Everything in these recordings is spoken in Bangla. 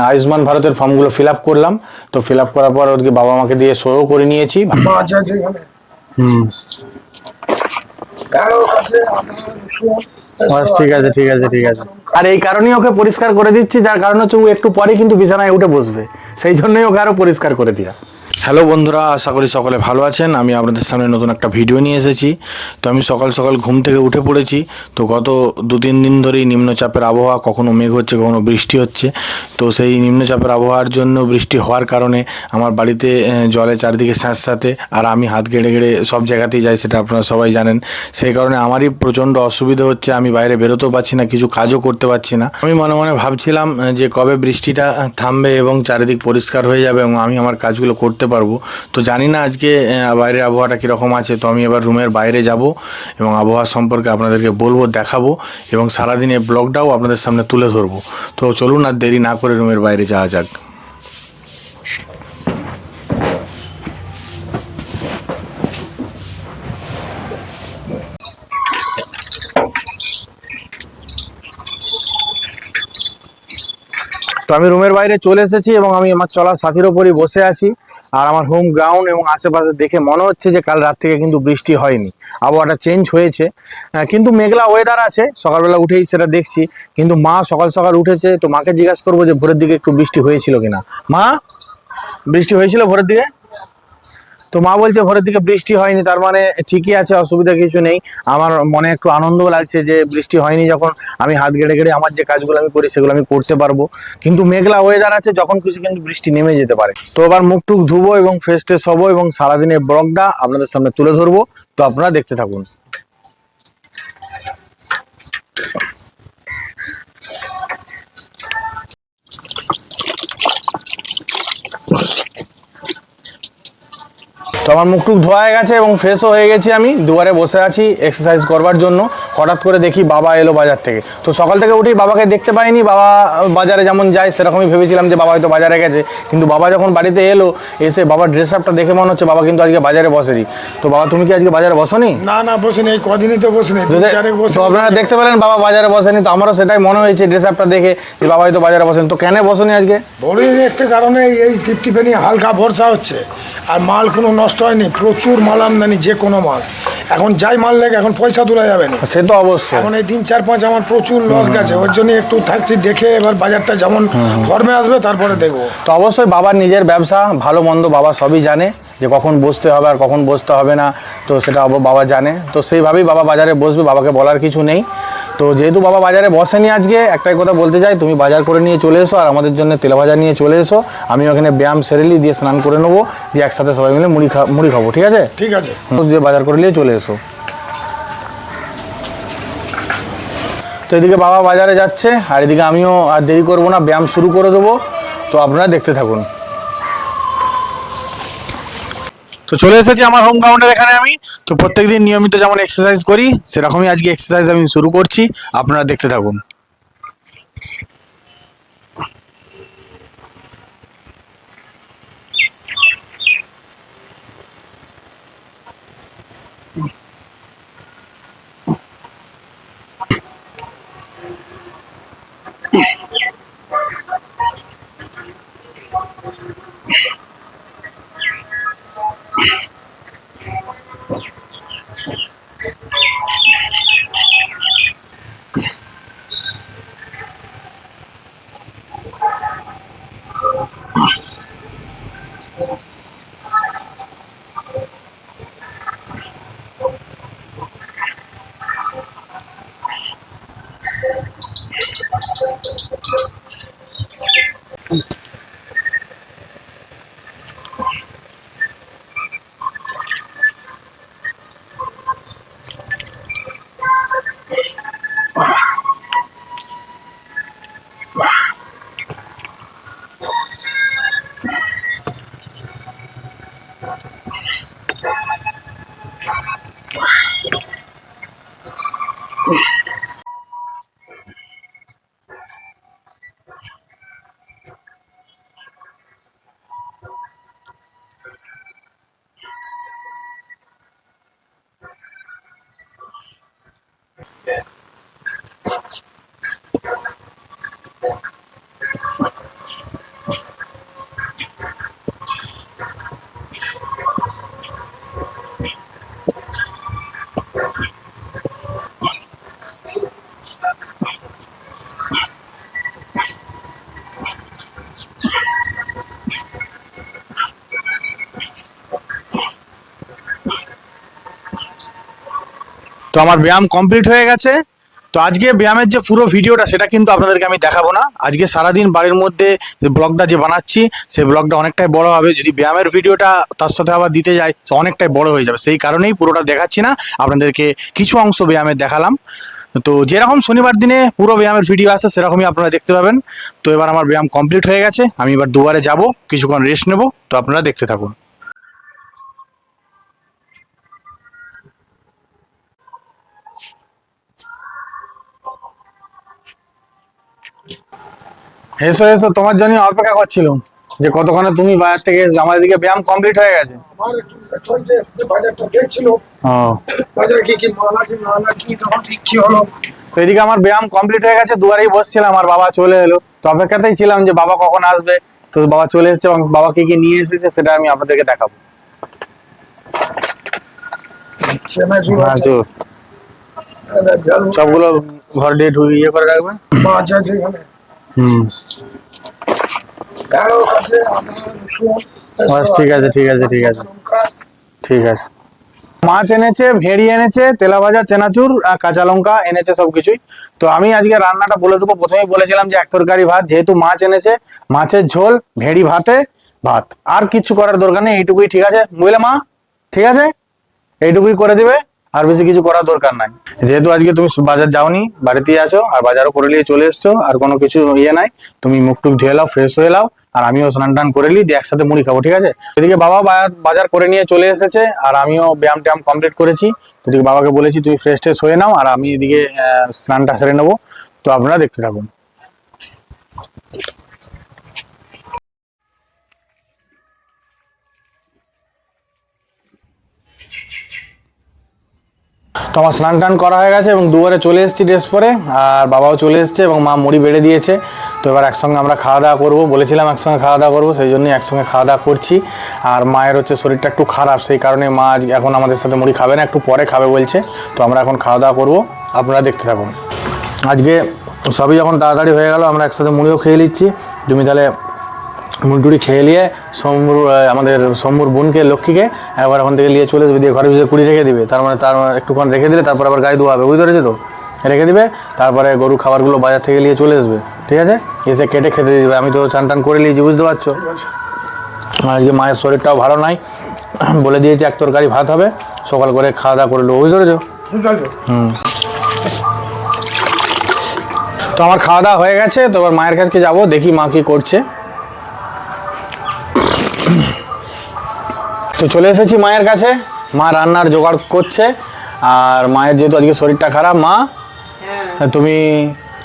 আয়ুষ্মান ভারতের ফর্মগুলো ফিল আপ করলাম। তো ফিল আপ করার পর ওদেরকে বাবা মাকে দিয়ে সইও করে নিয়েছি। ঠিক আছে ঠিক আছে ঠিক আছে। আর এই কারণেই ওকে পরিষ্কার করে দিচ্ছি, যার কারণ হচ্ছে ও একটু পরে কিন্তু বিছানায় উঠে বসবে, সেই জন্যই ওকে আরো পরিষ্কার করে দিয়া। হ্যালো বন্ধুরা, আশা করি সকলে ভালো আছেন। আমি আপনাদের সামনে নতুন একটা ভিডিও নিয়ে এসেছি। তো আমি সকাল সকাল ঘুম থেকে উঠে পড়েছি। তো গত 2-3 দিন ধরেই নিম্নচাপের আবহাওয়া, কখনো মেঘ হচ্ছে কখনো বৃষ্টি হচ্ছে। তো সেই নিম্নচাপের আবহাওয়ার জন্য, বৃষ্টি হওয়ার কারণে আমার বাড়িতে জলে চারিদিকে স্যাঁতস্যাঁতে, আর আমি হাত গেড়ে গেড়ে সব জায়গাতেই যাই, সেটা আপনারা সবাই জানেন। সেই কারণে আমারই প্রচণ্ড অসুবিধা হচ্ছে, আমি বাইরে বেরোতেও পারছি না, কিছু কাজও করতে পারছি না। আমি মনে মনে ভাবছিলাম যে কবে বৃষ্টিটা থামবে এবং চারিদিক পরিষ্কার হয়ে যাবে এবং আমি আমার কাজগুলো করতে পারবো। তো জানি না আজকে বাইরের আবহাওয়াটা কীরকম আছে। তো আমি এবার রুমের বাইরে যাব এবং আবহাওয়া সম্পর্কে আপনাদেরকে বলবো, দেখাবো এবং সারাদিনের ব্লগটাও আপনাদের সামনে তুলে ধরবো। তো চলুন আর দেরি না করে রুমের বাইরে যাওয়া যাক। তো আমি রুমের বাইরে চলে এসেছি এবং আমি আমার চলার সাথীর ওপরই বসে আছি। আর আমার হোম গ্রাউন্ড এবং আশেপাশে দেখে মনে হচ্ছে যে কাল রাত থেকে কিন্তু বৃষ্টি হয়নি, আবহাওয়াটা চেঞ্জ হয়েছে, কিন্তু মেঘলা ওয়েদার আছে। সকালবেলা উঠেই সেটা দেখছি, কিন্তু মা সকাল সকাল উঠেছে। তো মাকে জিজ্ঞাসা করবো যে ভোরের দিকে একটু বৃষ্টি হয়েছিল কিনা। মা, বৃষ্টি হয়েছিল ভোরের দিকে? তো মা বলছে ভোরের দিকে বৃষ্টি হয়নি, তার মানে ঠিকই আছে, অসুবিধা কিছু নেই। আমার মনে একটু আনন্দও লাগছে যে বৃষ্টি হয়নি, যখন আমি হাত গেড়ে গেড়ে আমার যে কাজগুলো আমি করি সেগুলো আমি করতে পারবো। কিন্তু মেঘলা ওয়েদার আছে, যখন খুশি কিন্তু বৃষ্টি নেমে যেতে পারে। তো এবার মুখ টুক ধুবো এবং ফ্রেশ ট্রেশ হবো এবং সারাদিনের ব্লগটা আপনাদের সামনে তুলে ধরবো। তো আপনারা দেখতে থাকুন। তো আমার মুখ টুক ধোয়া হয়ে গেছে এবং ফ্রেশও হয়ে গেছি। আমি দুয়ারে বসে আছি এক্সারসাইজ করবার জন্য। হঠাৎ করে দেখি বাবা এলো বাজার থেকে। তো সকাল থেকে উঠেই বাবাকে দেখতে পাইনি। বাবা বাজারে যেমন যায় সেরকমই ভেবেছিলাম যে বাবা হয়তো বাজারে গেছে, কিন্তু বাবা যখন বাড়িতে এলো, এসে বাবার ড্রেস আপটা দেখে মনে হচ্ছে বাবা কিন্তু আজকে বাজারে বসেনি। তো বাবা, তুমি কি আজকে বাজারে বসনি? না না, বসেনি, এই কদিনই তো বসেনি। তো আপনারা দেখতে পেলেন বাবা বাজারে বসেনি। তো আমারও সেটাই মনে হয়েছে ড্রেস আপটা দেখে যে বাবা হয়তো বাজারে বসেনি। তো কেন বসনি আজকে? বড়ই একটা কারণে, এই টিপটিপেনি হালকা বর্ষা হচ্ছে আর মাল কোনো নষ্ট হয়নি, প্রচুর মাল আমদানি, যে কোনো মাল। এখন যাই মাল লেগে এখন পয়সা তোলা যাবে না। সে তো অবশ্যই। এখন এই 3-4-5 আমার প্রচুর লস গেছে, ওর জন্য একটু থাকছি দেখে, এবার বাজারটা যেমন ফর্মে আসবে তারপরে দেখবো। তো অবশ্যই বাবার নিজের ব্যবসা, ভালো মন্দ বাবা সবই জানে, যে কখন বসতে হবে আর কখন বসতে হবে না। তো সেটা বাবা জানে। তো সেইভাবেই বাবা বাজারে বসবে, বাবাকে বলার কিছু নেই। তো যেহেতু বাবা বাজারে বসেনি আজকে, একটাই কথা বলতে চাই, তুমি বাজার করে নিয়ে চলে এসো আর আমাদের জন্য তেলে ভাজা নিয়ে চলে এসো। আমি ওখানে ব্যায়াম সেরেলি দিয়ে স্নান করে নেবো, দিয়ে একসাথে সবাই মিলে মুড়ি খাবো, ঠিক আছে? ঠিক আছে, যে বাজার করে নিয়ে চলে এসো। তো এদিকে বাবা বাজারে যাচ্ছে আর এদিকে আমিও আর দেরি করবো না, ব্যায়াম শুরু করে দেবো। তো আপনারা দেখতে থাকুন। তো চলে এসেছি আমার হোম গ্রাউন্ডের এখানে আমি। তো প্রত্যেকদিন নিয়মিত যেমন এক্সারসাইজ করি, সেরকমই আজকে এক্সারসাইজ আমি শুরু করছি। আপনারা দেখতে থাকুন। তো আমার ব্যায়াম কমপ্লিট হয়ে গেছে। তো আজকে ব্যায়ামের যে পুরো ভিডিওটা সেটা কিন্তু আপনাদেরকে আমি দেখাবো না। আজকে সারাদিন বাড়ির মধ্যে যে ব্লগটা যে বানাচ্ছি সেই ব্লগটা অনেকটাই বড় হবে। যদি ব্যায়ামের ভিডিওটা তার সাথে আবার দিতে যাই তো অনেকটাই বড় হয়ে যাবে, সেই কারণেই পুরোটা দেখাচ্ছি না, আপনাদেরকে কিছু অংশ ব্যায়ামের দেখালাম। তো যেরকম শনিবার দিনে পুরো ব্যায়ামের ভিডিও আসে সেরকমই আপনারা দেখতে পাবেন। তো এবার আমার ব্যায়াম কমপ্লিট হয়ে গেছে, আমি এবার দুয়ারে যাব, কিছুক্ষণ রেস্ট নেব। তো আপনারা দেখতে থাকুন। এসো এসো, তোমার জন্য অপেক্ষা করছিলাম যে কতক্ষণে তুমি বাজার থেকে এসো। আমার এদিকে ব্যায়াম কমপ্লিট হয়ে গেছে। আমার একটু ব্যস্ত হয়েছে, আজকে বাজারটা দেখছিল, ও, বাজারে কি কি মাল আছে না না কি তখন ঠিক কি হলো। তো এদিকে আমার ব্যায়াম কমপ্লিট হয়ে গেছে, দুয়ারেই বসছিলাম আর বাবা চলে এলো। তো অপেক্ষাতেই ছিলাম যে বাবা কখন আসবে। তো বাবা চলে এসেছে এবং বাবা কি কি নিয়ে এসেছে সেটা আমি আপনাদেরকে দেখাবো। চেনাচুর আছে, চোর সবগুলো ঘর দিয়ে ইয়ে করে রাখবেন। মাছ আছে এখানে, হুম, ঢেঁড়স আছে, আদা, রসুন, বাস ঠিক আছে ঠিক আছে ঠিক আছে লঙ্কা। ঠিক আছে। মাছ এনেছে, ভেড়ি এনেছে, তেলা ভাজা, চেনাচুর আর কাঁচা লঙ্কা এনেছে সবকিছুই। তো আমি আজকে রান্নাটা বলে দেবো। প্রথমেই বলেছিলাম যে এক তরকারি ভাত, যেহেতু মাছ এনেছে মাছের ঝোল, ভেড়ি ভাতে ভাত, আর কিছু করার দরকার নেই, এইটুকুই ঠিক আছে বুঝলে মা? ঠিক আছে, এইটুকুই করে দিবে, আর বেশি কিছু করার দরকার নাই। যেহেতু আজকে তুমি বাজার যাওনি, বাড়িতেই আছো আর বাজারও করে নিয়ে চলে এসছো, আর কোনো কিছু ইয়ে নাই, তুমি মুখ টুক ধুয়ে নাও, ফ্রেশ হয়ে নাও, আর আমিও স্নান টান করে নিই, দিয়ে একসাথে মুড়ি খাবো, ঠিক আছে? এদিকে বাবা বাজার করে নিয়ে চলে এসেছে, আর আমিও ব্যায়াম ট্যায়াম কমপ্লিট করেছি। তো এদিকে বাবাকে বলেছি তুমি ফ্রেশ ট্রেশ হয়ে নাও, আর আমি এদিকে স্নানটা সেরে নেবো। তো আপনারা দেখতে থাকুন। তো আমার স্নান টান করা হয়ে গেছে এবং দুয়ারে চলে এসেছি ড্রেস পরে, আর বাবাও চলে এসেছে এবং মা মুড়ি বেড়ে দিয়েছে। তো এবার একসঙ্গে আমরা খাওয়া দাওয়া করবো, বলেছিলাম একসঙ্গে খাওয়া দাওয়া করবো, সেই জন্যই একসঙ্গে খাওয়া দাওয়া করছি। আর মায়ের হচ্ছে শরীরটা একটু খারাপ, সেই কারণে মা আজ এখন আমাদের সাথে মুড়ি খাবে না, একটু পরে খাবে বলছে। তো আমরা এখন খাওয়া দাওয়া করবো, আপনারা দেখতে থাকুন। আজকে সবই যখন তাড়াতাড়ি হয়ে গেল, আমরা একসাথে মুড়িও খেয়ে নিচ্ছি। তুমি তাহলে মুড়টুড়ি খেয়ে নিয়ে আমাদের শম্ভুর বোনকে, লক্ষ্মীকে একবার ওখান থেকে নিয়ে চলে যাবে, দিয়ে ঘরের ভিতরে কুড়ি রেখে দিবে। তার মানে একটুক্ষণ রেখে দিলে তারপর আবার গায়ে ধোয়া হবে, বুঝতে পেরেছো তো? রেখে দিবে, তারপরে গরু খাবারগুলো বাজার থেকে নিয়ে চলে আসবে, ঠিক আছে? এসে কেটে খেতে দিবে। আমি তো চান টান করে নিয়েছি, বুঝতে পারছো? আজকে মায়ের শরীরটাও ভালো নাই, বলে দিয়েছি এক তরকারি ভাত হবে, সকাল করে খাওয়া দাওয়া করে নেবো, বুঝতে পেরেছো? হুম। তো আমার খাওয়া দাওয়া হয়ে গেছে, তো এবার মায়ের কাছে যাবো, দেখি মা কি করছে। তো চলে এসেছি মায়ের কাছে, মা রান্নার জোগাড় করছে। আর মায়ের যেহেতু আজকে শরীরটা খারাপ, মা তুমি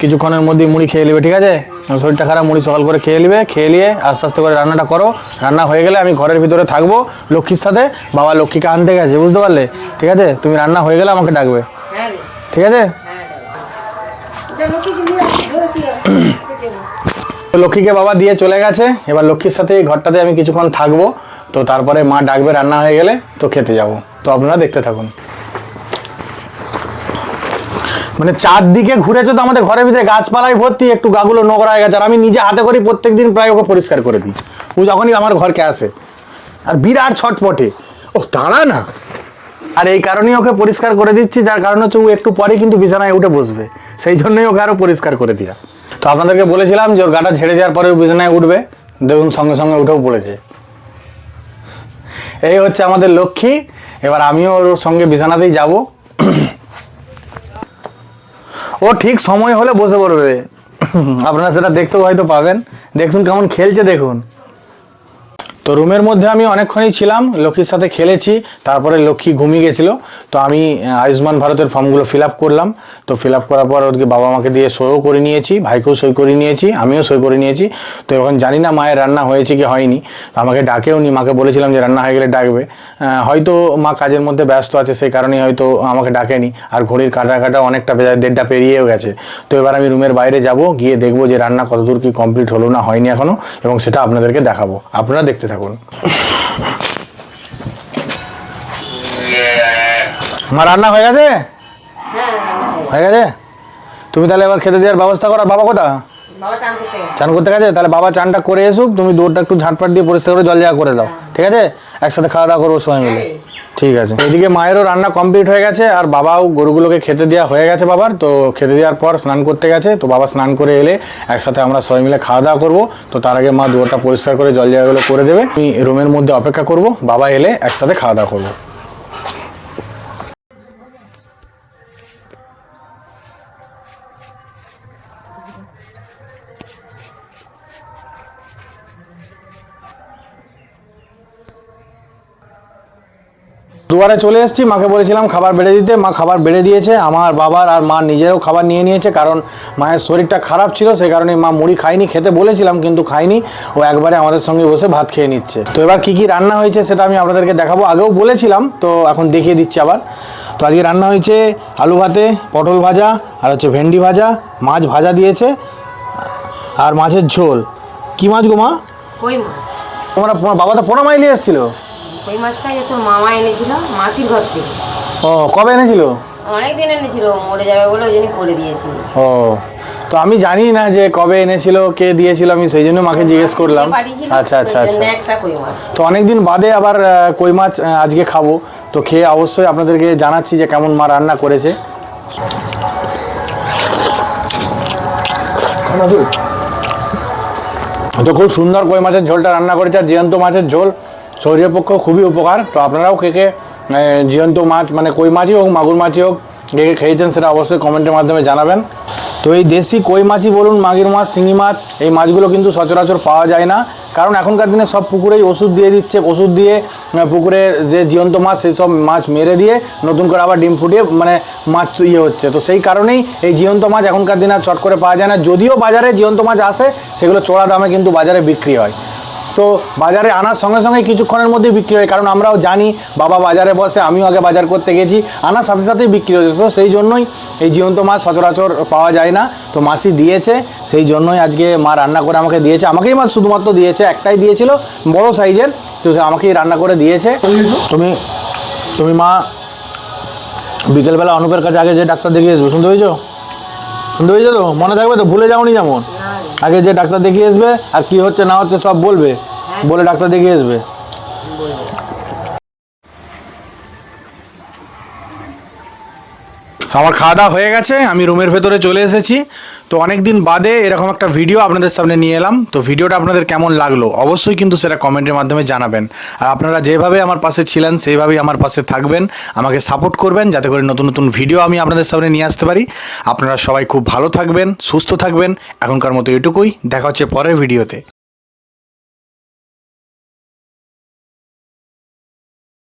কিছুক্ষণের মধ্যে মুড়ি খেয়ে নেবে, ঠিক আছে? শরীরটা খারাপ, মুড়ি সকাল করে খেয়ে নেবে, খেয়ে নিয়ে আস্তে আস্তে করে রান্নাটা করো। রান্না হয়ে গেলে আমি ঘরের ভিতরে থাকবো লক্ষ্মীর সাথে, বাবা লক্ষ্মীকে আনতে গেছে, বুঝতে পারলে? ঠিক আছে, তুমি রান্না হয়ে গেলে আমাকে ডাকবে, ঠিক আছে? লক্ষ্মীকে বাবা দিয়ে চলে গেছে, এবার লক্ষ্মীর সাথে এই ঘরটাতে আমি কিছুক্ষণ থাকবো। তো তারপরে মা ডাকবে রান্না হয়ে গেলে, তো খেতে যাব। তো আপনারা দেখতে থাকুন। মানে চারদিকে ঘুরেছো তো আমাদের ঘরের ভিতরে গাছপালায় ভর্তি, একটু গাগুলো নোংরা হয়ে গেছে, আর আমি নিজে হাতে করি প্রত্যেকদিন, প্রায় ওকে পরিষ্কার করে দিই ও যখনই আমার ঘরকে আসে, আর বিরাট ছটপটে, ও দাঁড়া না। আর এই কারণেই ওকে পরিষ্কার করে দিচ্ছি, যার কারণ হচ্ছে ও একটু পরে কিন্তু বিছানায় উঠে বসবে, সেই জন্যই ওকে আরও পরিষ্কার করে দেওয়া। তো আপনাদেরকে বলেছিলাম যে ওর গাটা ঝেড়ে দেওয়ার পরে ও বিছানায় উঠবে, দেখুন সঙ্গে সঙ্গে উঠেও পড়েছে। এই হচ্ছে আমাদের লক্ষ্মী। এবার আমিও ওর সঙ্গে বিছানাতেই যাব। ও ঠিক সময় হলে বসে পড়বে, আপনারা সেটা দেখতেও হয়তো পাবেন। দেখুন কেমন খেলছে, দেখুন। তো রুমের মধ্যে আমি অনেকক্ষণই ছিলাম, লক্ষ্মীর সাথে খেলেছি, তারপরে লক্ষ্মী ঘুমিয়ে গেছিলো। তো আমি আয়ুষ্মান ভারতের ফর্মগুলো ফিল আপ করলাম। তো ফিল আপ করার পর ওদেরকে বাবা মাকে দিয়ে সইও করে নিয়েছি, ভাইকেও সই করে নিয়েছি, আমিও সই করে নিয়েছি। তো এখন জানি না মায়ের রান্না হয়েছে কি হয়নি, তো আমাকে ডাকেও নি। মাকে বলেছিলাম যে রান্না হয়ে গেলে ডাকবে, হয়তো মা কাজের মধ্যে ব্যস্ত আছে, সেই কারণেই হয়তো আমাকে ডাকেনি। আর ঘড়ির কাটা অনেকটা 1:30 পেরিয়েও গেছে। তো এবার আমি রুমের বাইরে যাব, গিয়ে দেখবো যে রান্না কতদূর কি কমপ্লিট হলো না হয়নি এখনো, এবং সেটা আপনাদেরকে দেখাবো, আপনারা দেখতে থাকুন। আমার রান্না হয়ে গেছে? হয়ে গেছে। তুমি তাহলে এবার খেতে দেওয়ার ব্যবস্থা করো। বাবা কোথা? বাবা চান করতে গেছে। চান করতে গেছে? তাহলে বাবা চানটা করে এসুক, তুমি দুধটা একটু ঝাঁটপাট দিয়ে পরিষ্কার করে জল জায়গা করে দাও, ঠিক আছে? একসাথে খাওয়া দাওয়া করবো সবাই মিলে। ঠিক আছে। এদিকে মায়েরও রান্না কমপ্লিট হয়ে গেছে, আর বাবাও গরুগুলোকে খেতে দেওয়া হয়ে গেছে বাবার। তো খেতে দেওয়ার পর স্নান করতে গেছে, তো বাবা স্নান করে এলে একসাথে আমরা সবাই মিলে খাওয়া দাওয়া করবো। তো তার আগে মা দুয়ারটা পরিষ্কার করে জল জায়গাগুলো করে দেবে। আমি রুমের মধ্যে অপেক্ষা করব, বাবা এলে একসাথে খাওয়া দাওয়া করবো। দুয়ারে চলে এসেছি, মাকে বলেছিলাম খাবার বেড়ে দিতে, মা খাবার বেড়ে দিয়েছে। আমার বাবার আর মা নিজেরও খাবার নিয়ে নিয়েছে, কারণ মায়ের শরীরটা খারাপ ছিল, সেই কারণে মা মুড়ি খায়নি, খেতে বলেছিলাম কিন্তু খায়নি। ও একবারে আমাদের সঙ্গে বসে ভাত খেয়ে নিচ্ছে। তো এবার কী কী রান্না হয়েছে সেটা আমি আপনাদেরকে দেখাবো, আগেও বলেছিলাম, তো এখন দেখিয়ে দিচ্ছি আবার। তো আজকে রান্না হয়েছে আলু ভাতে, পটল ভাজা, আর হচ্ছে ভেন্ডি ভাজা, মাছ ভাজা দিয়েছে, আর মাছের ঝোল। কি মাছ গো মা? কই মাছ। তোমার বাবা তো পোনা মাইলি এসেছিল। কই মাছটা যে তোর মামা এনেছিল মাসির ঘর থেকে। ও, কবে এনেছিল? অনেক দিন এনেছিল, মরে যাবে বলে ওই জন্য করে দিয়েছিল। ও, তো আমি জানি না যে কবে এনেছিল, কে দিয়েছিল, আমি সেই জন্য মাকে জিজ্ঞেস করলাম। পাঠিয়েছিল, আচ্ছা আচ্ছা ওই আচ্ছা। জন্য একটা কই মাছ। তো অনেকদিন বাদে আবার কই মাছ আজকে খাবো, তো খেয়ে অবশ্যই আপনাদেরকে জানাচ্ছি যে কেমন মা রান্না করেছে। তো খুব সুন্দর কই মাছের ঝোলটা রান্না করেছে, আর জ্যান্ত মাছের ঝোল শরীরের পক্ষে খুবই উপকার। তো আপনারাও কে কে জ্যান্ত মাছ মানে কই মাছই হোক মাগুর মাছই হোক কে কে খেয়েছেন সেটা অবশ্যই কমেন্টের মাধ্যমে জানাবেন। তো এই দেশি কই মাছই বলুন, মাগুর মাছ, শিঙি মাছ, এই মাছগুলো কিন্তু সচরাচর পাওয়া যায় না, কারণ এখনকার দিনে সব পুকুরেই ওষুধ দিয়ে দিচ্ছে। ওষুধ দিয়ে পুকুরের যে জীবন্ত মাছ সেই সব মাছ মেরে দিয়ে নতুন করে আবার ডিম ফুটিয়ে মানে মাছ হচ্ছে। তো সেই কারণেই এই জীবন্ত মাছ এখনকার দিনে আর চট করে পাওয়া যায় না। যদিও বাজারে জীবন্ত মাছ আসে, সেগুলো চড়া দামে কিন্তু বাজারে বিক্রি হয়। তো বাজারে আনার সঙ্গে সঙ্গে কিছুক্ষণের মধ্যেই বিক্রি হয়, কারণ আমরাও জানি, বাবা বাজারে বসে, আমিও আগে বাজার করতে গেছি, আনার সাথে সাথেই বিক্রি হয়েছে। তো সেই জন্যই এই জীবন্ত মাছ সচরাচর পাওয়া যায় না। তো মাছই দিয়েছে, সেই জন্যই আজকে মা রান্না করে আমাকে দিয়েছে। আমাকেই মাছ শুধুমাত্র দিয়েছে, একটাই দিয়েছিল বড় সাইজের, তো আমাকেই রান্না করে দিয়েছে। তুমি মা বিকেলবেলা অনুপের কাছে আগে যে ডাক্তার দেখিয়ে আসবে, শুনতে পেয়েছো? শুনতে পেয়েছো তো? মনে থাকবে তো? ভুলে যাওনি যেমন? আগে যে ডাক্তার দেখিয়ে আসবে, আর কি হচ্ছে না হচ্ছে সব বলবে, বলে ডাক্তার দেখিয়ে আসবে। আমার খাওয়া দাওয়া হয়ে গেছে, আমি রুমের ভেতরে চলে এসেছি। তো অনেক দিন বাদে এরকম একটা ভিডিও আপনাদের সামনে নিয়ে এলাম। তো ভিডিওটা আপনাদের কেমন লাগলো অবশ্যই কিন্তু সেটা কমেন্টের মাধ্যমে জানাবেন। আর আপনারা যেভাবে আমার পাশে ছিলেন সেইভাবেই আমার পাশে থাকবেন, আমাকে সাপোর্ট করবেন, যাতে করে নতুন নতুন ভিডিও আমি আপনাদের সামনে নিয়ে আসতে পারি। আপনারা সবাই খুব ভালো থাকবেন, সুস্থ থাকবেন। এখনকার মতো এটুকুই, দেখা হচ্ছে পরের ভিডিওতে।